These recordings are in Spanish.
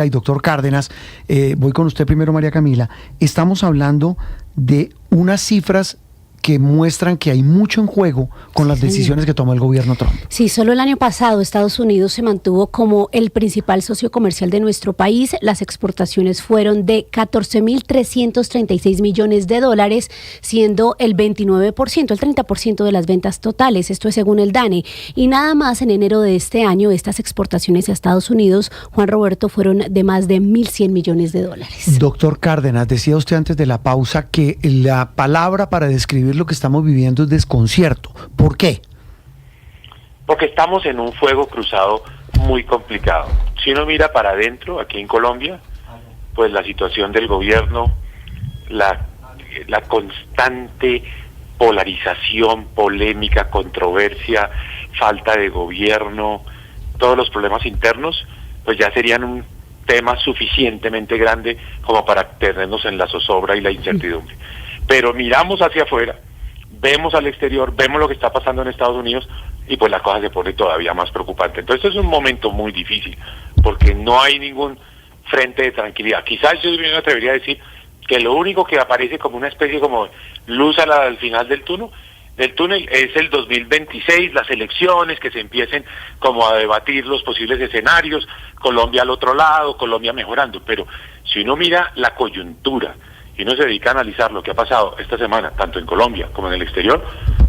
Y doctor Cárdenas, voy con usted primero, María Camila. Estamos hablando de unas cifras que muestran que hay mucho en juego con las decisiones que tomó el gobierno Trump. Sí, solo el año pasado Estados Unidos se mantuvo como el principal socio comercial de nuestro país. Las exportaciones fueron de 14.336 millones de dólares, siendo el 29%, el 30% de las ventas totales. Esto es según el DANE. Y nada más en enero de este año, estas exportaciones a Estados Unidos, Juan Roberto, fueron de más de 1.100 millones de dólares. Doctor Cárdenas, decía usted antes de la pausa que la palabra para describir lo que estamos viviendo es desconcierto. ¿Por qué? Porque estamos en un fuego cruzado muy complicado. Si uno mira para adentro, aquí en Colombia, pues la situación del gobierno, la constante polarización, polémica, controversia, falta de gobierno, todos los problemas internos, pues ya serían un tema suficientemente grande como para tenernos en la zozobra y la incertidumbre. Pero miramos hacia afuera, vemos al exterior, vemos lo que está pasando en Estados Unidos y pues la cosa se pone todavía más preocupante. Entonces es un momento muy difícil porque no hay ningún frente de tranquilidad. Quizás yo me atrevería a decir que lo único que aparece como una especie como luz al final del túnel es el 2026, las elecciones, que se empiecen como a debatir los posibles escenarios, Colombia al otro lado, Colombia mejorando. Pero si uno mira la coyuntura y uno se dedica a analizar lo que ha pasado esta semana, tanto en Colombia como en el exterior,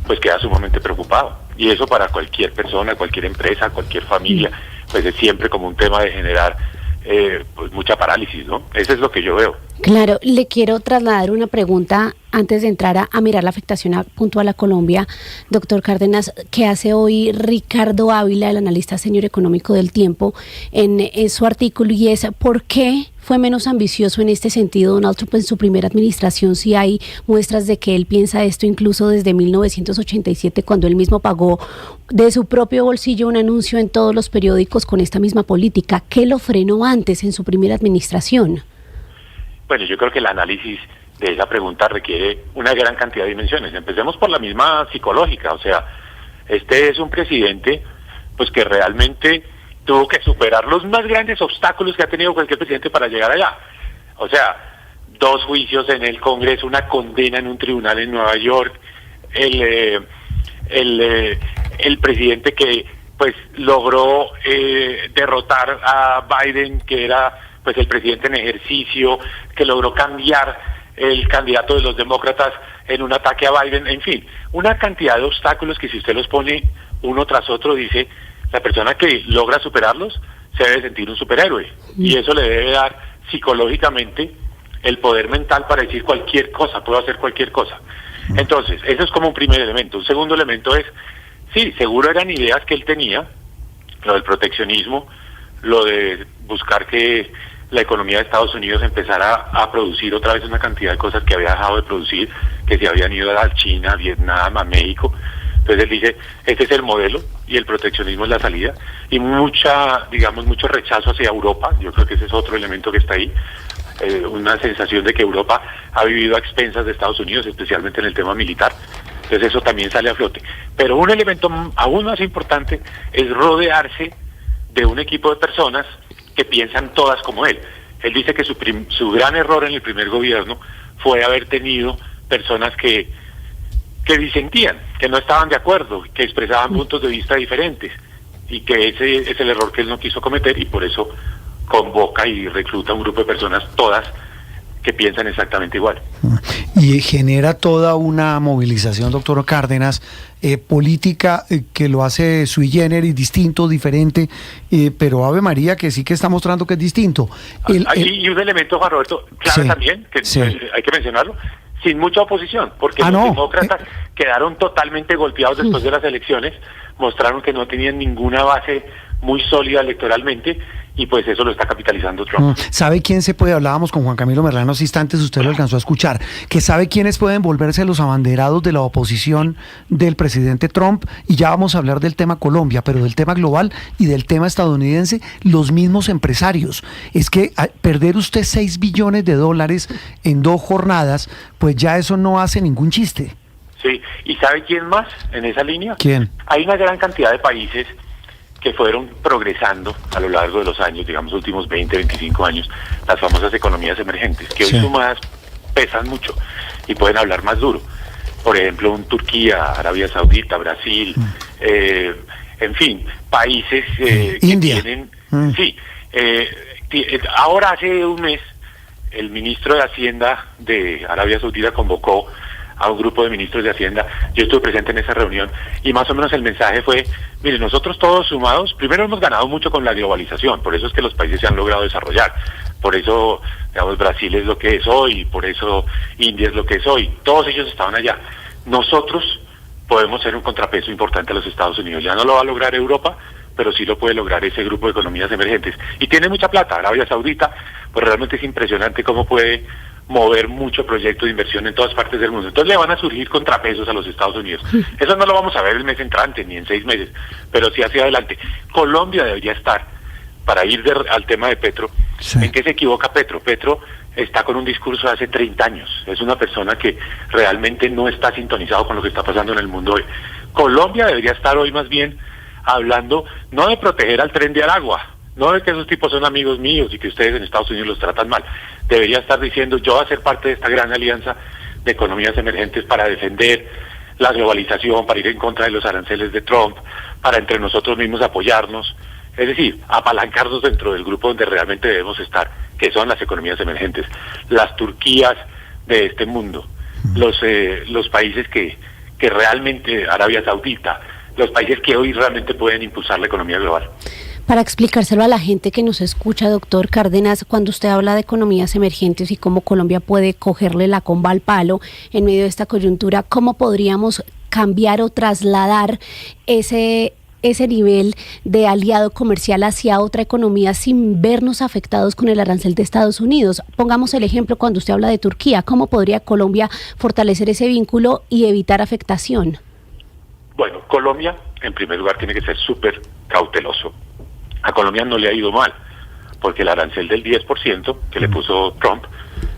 pues queda sumamente preocupado. Y eso para cualquier persona, cualquier empresa, cualquier familia, pues es siempre como un tema de generar pues mucha parálisis, ¿no? Eso es lo que yo veo. Claro, le quiero trasladar una pregunta antes de entrar a mirar la afectación puntual a Colombia. Doctor Cárdenas, ¿qué hace hoy Ricardo Ávila, el analista senior económico del Tiempo, en su artículo? Y es, ¿por qué fue menos ambicioso en este sentido Donald Trump en su primera administración, si hay muestras de que él piensa esto incluso desde 1987, cuando él mismo pagó de su propio bolsillo un anuncio en todos los periódicos con esta misma política? ¿Qué lo frenó antes en su primera administración? Bueno, yo creo que el análisis de esa pregunta requiere una gran cantidad de dimensiones. Empecemos por la misma psicológica, o sea, este es un presidente pues que realmente tuvo que superar los más grandes obstáculos que ha tenido cualquier presidente para llegar allá. O sea, 2 juicios en el Congreso, una condena en un tribunal en Nueva York, el presidente que pues logró derrotar a Biden, que era pues el presidente en ejercicio, que logró cambiar el candidato de los demócratas en un ataque a Biden, en fin, una cantidad de obstáculos que si usted los pone uno tras otro, dice, la persona que logra superarlos se debe sentir un superhéroe, y eso le debe dar psicológicamente el poder mental para decir cualquier cosa, puedo hacer cualquier cosa. Entonces, eso es como un primer elemento. Un segundo elemento es, sí, seguro eran ideas que él tenía, lo del proteccionismo, lo de buscar que la economía de Estados Unidos empezara a producir otra vez una cantidad de cosas que había dejado de producir, que se habían ido a China, a Vietnam, a México. Entonces él dice, este es el modelo y el proteccionismo es la salida, y mucho rechazo hacia Europa. Yo creo que ese es otro elemento que está ahí, una sensación de que Europa ha vivido a expensas de Estados Unidos, especialmente en el tema militar. Entonces eso también sale a flote. Pero un elemento aún más importante es rodearse de un equipo de personas que piensan todas como él. Él dice que su gran error en el primer gobierno fue haber tenido personas que disentían, que no estaban de acuerdo, que expresaban puntos de vista diferentes, y que ese es el error que él no quiso cometer, y por eso convoca y recluta un grupo de personas todas que piensan exactamente igual. Y genera toda una movilización, doctor Cárdenas, política que lo hace sui generis, distinto, diferente, pero Ave María que sí que está mostrando que es distinto. Y un elemento, Juan Roberto, claro, sí, también, que sí, hay que mencionarlo, sin mucha oposición, porque los demócratas quedaron totalmente golpeados después de las elecciones, mostraron que no tenían ninguna base muy sólida electoralmente, y pues eso lo está capitalizando Trump. ¿Sabe quién se puede? Hablábamos con Juan Camilo Merlano hace instantes, usted lo alcanzó a escuchar, que sabe quiénes pueden volverse los abanderados de la oposición del presidente Trump, y ya vamos a hablar del tema Colombia, pero del tema global y del tema estadounidense, los mismos empresarios. Es que perder usted 6 billones de dólares en 2 jornadas, pues ya eso no hace ningún chiste. Sí, ¿y sabe quién más en esa línea? ¿Quién? Hay una gran cantidad de países que fueron progresando a lo largo de los años, digamos últimos 20, 25 años, las famosas economías emergentes, que hoy sumadas pesan mucho y pueden hablar más duro. Por ejemplo, Turquía, Arabia Saudita, Brasil, en fin, países India. que tienen... Sí, ahora hace un mes, el ministro de Hacienda de Arabia Saudita convocó a un grupo de ministros de Hacienda. Yo estuve presente en esa reunión y más o menos el mensaje fue, mire, nosotros todos sumados, primero hemos ganado mucho con la globalización, por eso es que los países se han logrado desarrollar, por eso, digamos, Brasil es lo que es hoy, por eso India es lo que es hoy, todos ellos estaban allá. Nosotros podemos ser un contrapeso importante a los Estados Unidos, ya no lo va a lograr Europa, pero sí lo puede lograr ese grupo de economías emergentes. Y tiene mucha plata, Arabia Saudita, pues realmente es impresionante cómo puede mover mucho proyecto de inversión en todas partes del mundo. Entonces le van a surgir contrapesos a los Estados Unidos. Eso no lo vamos a ver el mes entrante, ni en 6 meses, pero sí hacia adelante. Colombia debería estar, para ir al tema de Petro, ¿en qué se equivoca Petro? Petro está con un discurso de hace 30 años. Es una persona que realmente no está sintonizado con lo que está pasando en el mundo hoy. Colombia debería estar hoy más bien hablando, no de proteger al Tren de Aragua, no de que esos tipos son amigos míos y que ustedes en Estados Unidos los tratan mal. Debería estar diciendo, yo voy a ser parte de esta gran alianza de economías emergentes para defender la globalización, para ir en contra de los aranceles de Trump, para entre nosotros mismos apoyarnos, es decir, apalancarnos dentro del grupo donde realmente debemos estar, que son las economías emergentes, las Turquías de este mundo, los países que realmente, Arabia Saudita, los países que hoy realmente pueden impulsar la economía global. Para explicárselo a la gente que nos escucha, doctor Cárdenas, cuando usted habla de economías emergentes y cómo Colombia puede cogerle la comba al palo en medio de esta coyuntura, ¿cómo podríamos cambiar o trasladar ese nivel de aliado comercial hacia otra economía sin vernos afectados con el arancel de Estados Unidos? Pongamos el ejemplo cuando usted habla de Turquía, ¿cómo podría Colombia fortalecer ese vínculo y evitar afectación? Bueno, Colombia, en primer lugar, tiene que ser súper cauteloso. A Colombia no le ha ido mal, porque el arancel del 10% que le puso Trump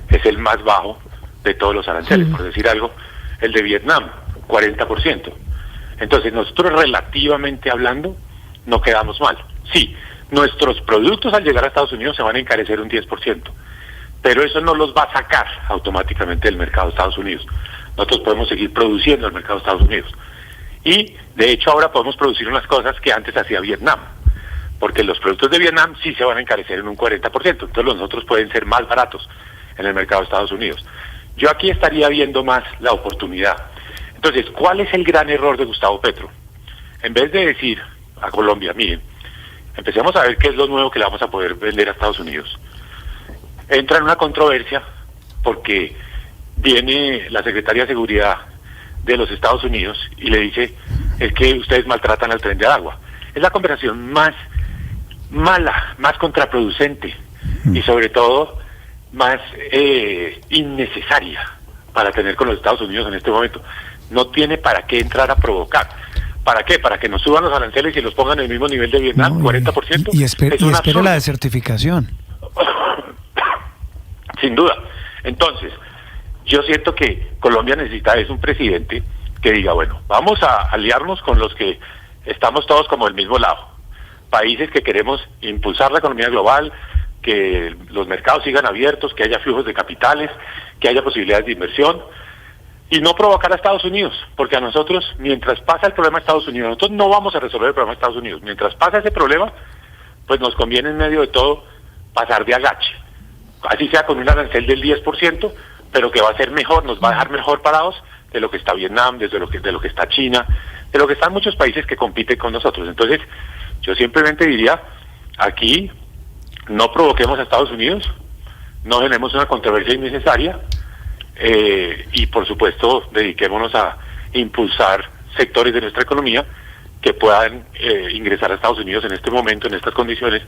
es el más bajo de todos los aranceles. Por decir algo, el de Vietnam, 40%. Entonces, nosotros relativamente hablando, no quedamos mal. Sí, nuestros productos al llegar a Estados Unidos se van a encarecer un 10%, pero eso no los va a sacar automáticamente del mercado de Estados Unidos. Nosotros podemos seguir produciendo el mercado de Estados Unidos. Y, de hecho, ahora podemos producir unas cosas que antes hacía Vietnam, porque los productos de Vietnam sí se van a encarecer en un 40%, entonces los nosotros pueden ser más baratos en el mercado de Estados Unidos. Yo aquí estaría viendo más la oportunidad. Entonces, ¿cuál es el gran error de Gustavo Petro? En vez de decir a Colombia, miren, empecemos a ver qué es lo nuevo que le vamos a poder vender a Estados Unidos, entra en una controversia porque viene la Secretaría de Seguridad de los Estados Unidos y le dice, es que ustedes maltratan al Tren de Aragua. Es la conversación más mala, más contraproducente y sobre todo más innecesaria para tener con los Estados Unidos en este momento. No tiene para qué entrar a provocar. ¿Para qué? Para que nos suban los aranceles y los pongan en el mismo nivel de Vietnam, 40%. Y espero la desertificación. Sin duda. Entonces, yo siento que Colombia necesita un presidente que diga, bueno, vamos a aliarnos con los que estamos todos como del mismo lado. Países que queremos impulsar la economía global, que los mercados sigan abiertos, que haya flujos de capitales, que haya posibilidades de inversión y no provocar a Estados Unidos, porque a nosotros, mientras pasa el problema de Estados Unidos, nosotros no vamos a resolver el problema de Estados Unidos. Mientras pasa ese problema, pues nos conviene en medio de todo pasar de agache. Así sea con un arancel del 10%, pero que va a ser mejor, nos va a dejar mejor parados de lo que está Vietnam, de lo que está China, de lo que están muchos países que compiten con nosotros. Entonces, yo simplemente diría, aquí no provoquemos a Estados Unidos, no generemos una controversia innecesaria y, por supuesto, dediquémonos a impulsar sectores de nuestra economía que puedan ingresar a Estados Unidos en este momento, en estas condiciones,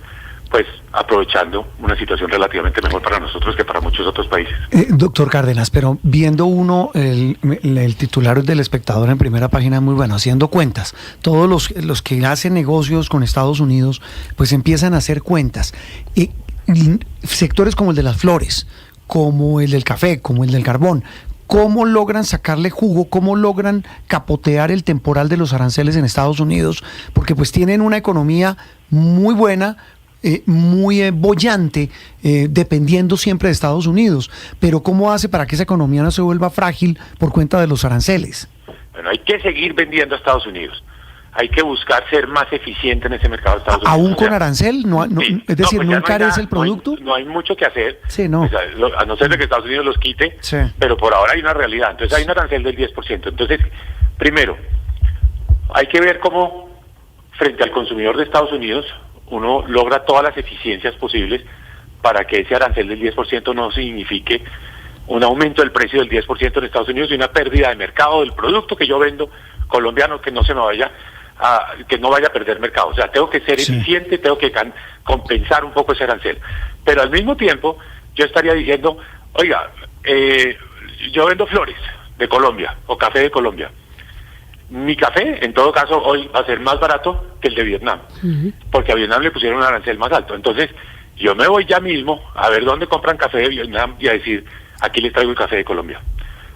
pues aprovechando una situación relativamente mejor para nosotros que para muchos otros países. Doctor Cárdenas, pero viendo uno el titular del Espectador en primera página es muy bueno, haciendo cuentas. Todos los que hacen negocios con Estados Unidos, pues empiezan a hacer cuentas. Sectores como el de las flores, como el del café, como el del carbón, ¿cómo logran sacarle jugo? ¿Cómo logran capotear el temporal de los aranceles en Estados Unidos? Porque pues tienen una economía muy buena, muy boyante, dependiendo siempre de Estados Unidos. Pero ¿cómo hace para que esa economía no se vuelva frágil por cuenta de los aranceles? Bueno, hay que seguir vendiendo a Estados Unidos. Hay que buscar ser más eficiente en ese mercado de Estados Unidos. ¿Aún con arancel? Sí. Es decir, pues ¿no ya encarece el producto? No hay mucho que hacer, Sí, no. O sea, a no ser de que Estados Unidos los quite, Sí. pero por ahora hay una realidad. Entonces hay un arancel del 10%. Entonces, primero, hay que ver cómo, frente al consumidor de Estados Unidos, uno logra todas las eficiencias posibles para que ese arancel del 10% no signifique un aumento del precio del 10% en Estados Unidos y una pérdida de mercado del producto que yo vendo colombiano, que no se me vaya que no vaya a perder mercado. O sea, tengo que ser eficiente, tengo que compensar un poco ese arancel. Pero al mismo tiempo, yo estaría diciendo, oiga, yo vendo flores de Colombia o café de Colombia. Mi café, en todo caso, hoy va a ser más barato que el de Vietnam, porque a Vietnam le pusieron un arancel más alto. Entonces, yo me voy ya mismo a ver dónde compran café de Vietnam y a decir, aquí les traigo el café de Colombia,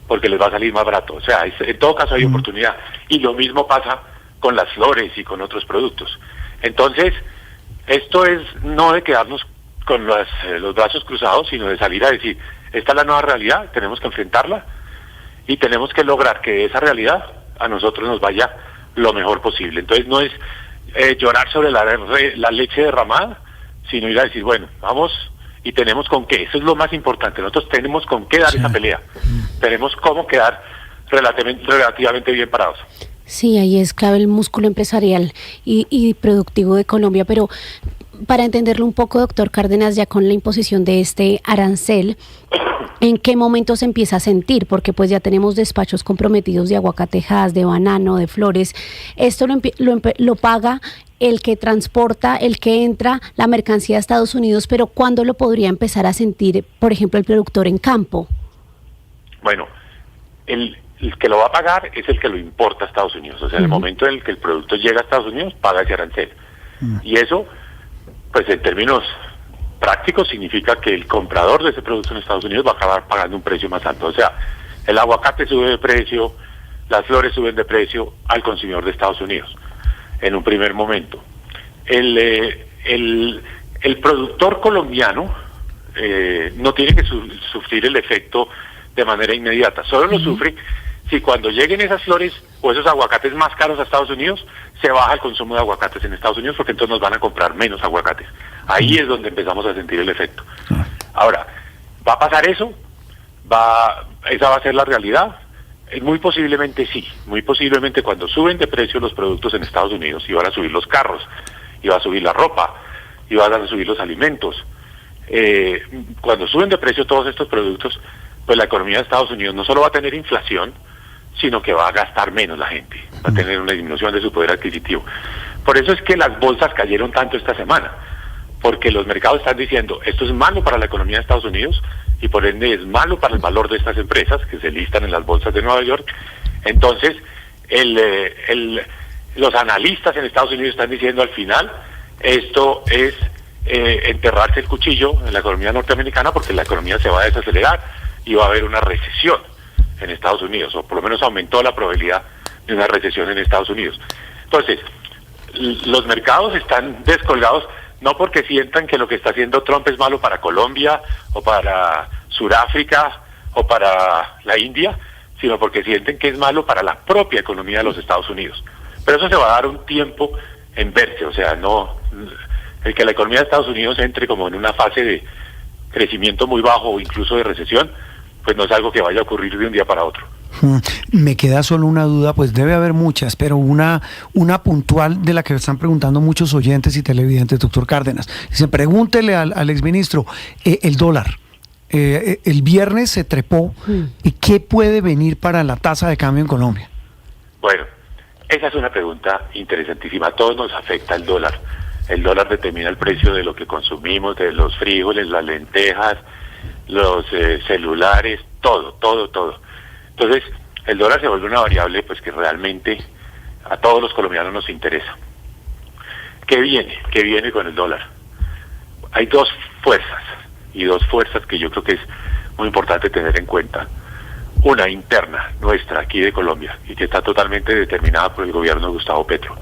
porque les va a salir más barato. O sea, en todo caso hay oportunidad. Y lo mismo pasa con las flores y con otros productos. Entonces, esto es no de quedarnos con los brazos cruzados, sino de salir a decir, esta es la nueva realidad, tenemos que enfrentarla y tenemos que lograr que esa realidad a nosotros nos vaya lo mejor posible. Entonces no es llorar sobre la leche derramada, sino ir a decir, bueno, vamos y tenemos con qué. Eso es lo más importante. Nosotros tenemos con qué dar esa pelea. Tenemos cómo quedar relativamente bien parados. Sí, ahí es clave el músculo empresarial y productivo de Colombia, pero para entenderlo un poco, doctor Cárdenas, ya con la imposición de este arancel, ¿en qué momento se empieza a sentir? Porque pues ya tenemos despachos comprometidos de aguacatejas, de banano, de flores. Esto lo paga el que transporta, el que entra la mercancía a Estados Unidos, pero ¿cuándo lo podría empezar a sentir, por ejemplo, el productor en campo? Bueno, el que lo va a pagar es el que lo importa a Estados Unidos. O sea, en el momento en el que el producto llega a Estados Unidos, paga ese arancel. Y eso, pues en términos prácticos, significa que el comprador de ese producto en Estados Unidos va a acabar pagando un precio más alto. O sea, el aguacate sube de precio, las flores suben de precio al consumidor de Estados Unidos, en un primer momento. El productor colombiano no tiene que sufrir el efecto de manera inmediata, solo lo sufre si cuando lleguen esas flores o esos aguacates más caros a Estados Unidos, se baja el consumo de aguacates en Estados Unidos, porque entonces nos van a comprar menos aguacates. Ahí es donde empezamos a sentir el efecto. Ahora, ¿va a pasar eso? ¿Esa va a ser la realidad? Muy posiblemente sí. Muy posiblemente cuando suben de precio los productos en Estados Unidos, y van a subir los carros, y va a subir la ropa, y van a subir los alimentos. Cuando suben de precio todos estos productos, pues la economía de Estados Unidos no solo va a tener inflación, sino que va a gastar menos la gente, va a tener una disminución de su poder adquisitivo. Por eso es que las bolsas cayeron tanto esta semana, porque los mercados están diciendo, esto es malo para la economía de Estados Unidos, y por ende es malo para el valor de estas empresas que se listan en las bolsas de Nueva York. Entonces, los analistas en Estados Unidos están diciendo al final, esto es enterrarse el cuchillo en la economía norteamericana, porque la economía se va a desacelerar y va a haber una recesión en Estados Unidos, o por lo menos aumentó la probabilidad de una recesión en Estados Unidos. Entonces, los mercados están descolgados, no porque sientan que lo que está haciendo Trump es malo para Colombia, o para Sudáfrica, o para la India, sino porque sienten que es malo para la propia economía de los Estados Unidos. Pero eso se va a dar un tiempo en verse, o sea, no, el que la economía de Estados Unidos entre como en una fase de crecimiento muy bajo o incluso de recesión, pues no es algo que vaya a ocurrir de un día para otro. Me queda solo una duda, pues debe haber muchas, pero una puntual de la que están preguntando muchos oyentes y televidentes, doctor Cárdenas. Dice, pregúntele al exministro, el dólar. El viernes se trepó. ¿Y qué puede venir para la tasa de cambio en Colombia? Bueno, esa es una pregunta interesantísima. A todos nos afecta el dólar. El dólar determina el precio de lo que consumimos, de los frijoles, las lentejas, los celulares, todo. Entonces, el dólar se vuelve una variable pues que realmente a todos los colombianos nos interesa. ¿Qué viene con el dólar? Hay dos fuerzas que yo creo que es muy importante tener en cuenta. Una interna nuestra aquí de Colombia y que está totalmente determinada por el gobierno de Gustavo Petro.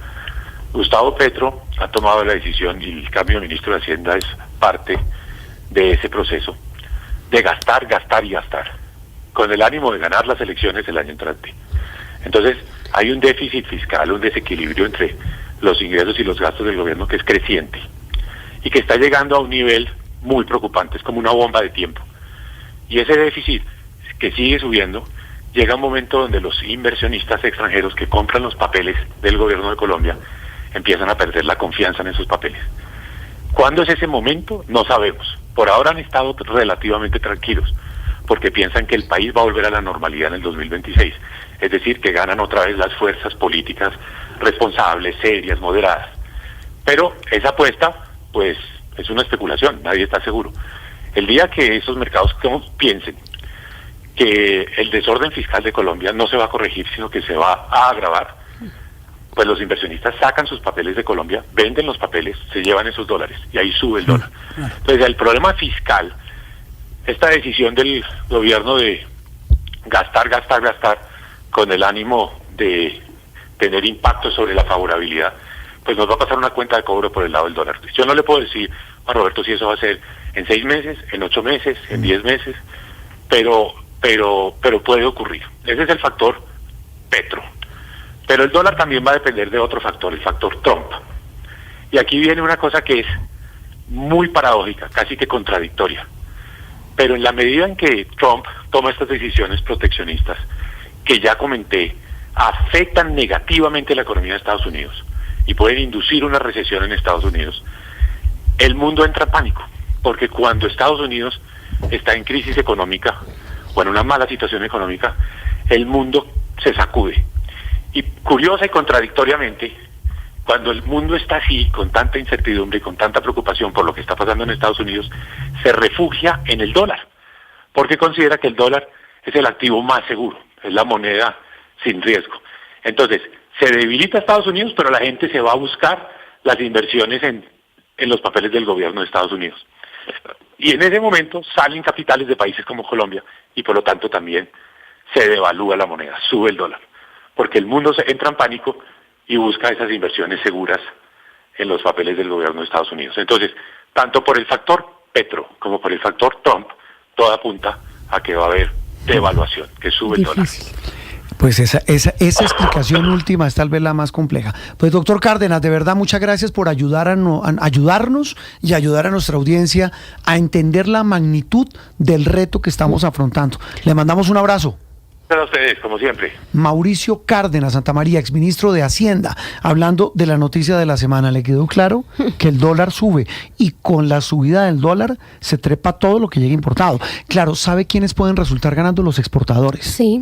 Gustavo Petro ha tomado la decisión, y el cambio de ministro de Hacienda es parte de ese proceso, de gastar, gastar y gastar, con el ánimo de ganar las elecciones el año entrante. Entonces, hay un déficit fiscal, un desequilibrio entre los ingresos y los gastos del gobierno que es creciente y que está llegando a un nivel muy preocupante, es como una bomba de tiempo. Y ese déficit que sigue subiendo, llega un momento donde los inversionistas extranjeros que compran los papeles del gobierno de Colombia empiezan a perder la confianza en esos papeles. ¿Cuándo es ese momento? No sabemos. Por ahora han estado relativamente tranquilos, porque piensan que el país va a volver a la normalidad en el 2026. Es decir, que ganan otra vez las fuerzas políticas responsables, serias, moderadas. Pero esa apuesta, pues, es una especulación, nadie está seguro. El día que esos mercados piensen que el desorden fiscal de Colombia no se va a corregir, sino que se va a agravar, pues los inversionistas sacan sus papeles de Colombia, venden los papeles, se llevan esos dólares y ahí sube el dólar. Entonces, el problema fiscal, esta decisión del gobierno de gastar, gastar, gastar, con el ánimo de tener impacto sobre la favorabilidad, pues nos va a pasar una cuenta de cobro por el lado del dólar. Yo no le puedo decir a Roberto si eso va a ser en 6 meses, en 8 meses, en 10 meses, pero puede ocurrir. Ese es el factor Petro. Pero el dólar también va a depender de otro factor, el factor Trump. Y aquí viene una cosa que es muy paradójica, casi que contradictoria. Pero en la medida en que Trump toma estas decisiones proteccionistas, que ya comenté, afectan negativamente la economía de Estados Unidos y pueden inducir una recesión en Estados Unidos, el mundo entra en pánico, porque cuando Estados Unidos está en crisis económica o en una mala situación económica, el mundo se sacude. Y curiosa y contradictoriamente, cuando el mundo está así, con tanta incertidumbre y con tanta preocupación por lo que está pasando en Estados Unidos, se refugia en el dólar, porque considera que el dólar es el activo más seguro, es la moneda sin riesgo. Entonces, se debilita Estados Unidos, pero la gente se va a buscar las inversiones en los papeles del gobierno de Estados Unidos. Y en ese momento salen capitales de países como Colombia y por lo tanto también se devalúa la moneda, sube el dólar, porque el mundo entra en pánico y busca esas inversiones seguras en los papeles del gobierno de Estados Unidos. Entonces, tanto por el factor Petro como por el factor Trump, todo apunta a que va a haber devaluación, que sube el dólar. Pues esa explicación última es tal vez la más compleja. Pues doctor Cárdenas, de verdad muchas gracias por ayudarnos y ayudar a nuestra audiencia a entender la magnitud del reto que estamos afrontando. Le mandamos un abrazo. A ustedes, como siempre. Mauricio Cárdenas Santamaría, exministro de Hacienda, hablando de la noticia de la semana. ¿Le quedó claro que el dólar sube? Y con la subida del dólar se trepa todo lo que llega importado. Claro, ¿sabe quiénes pueden resultar ganando? Los exportadores. Sí.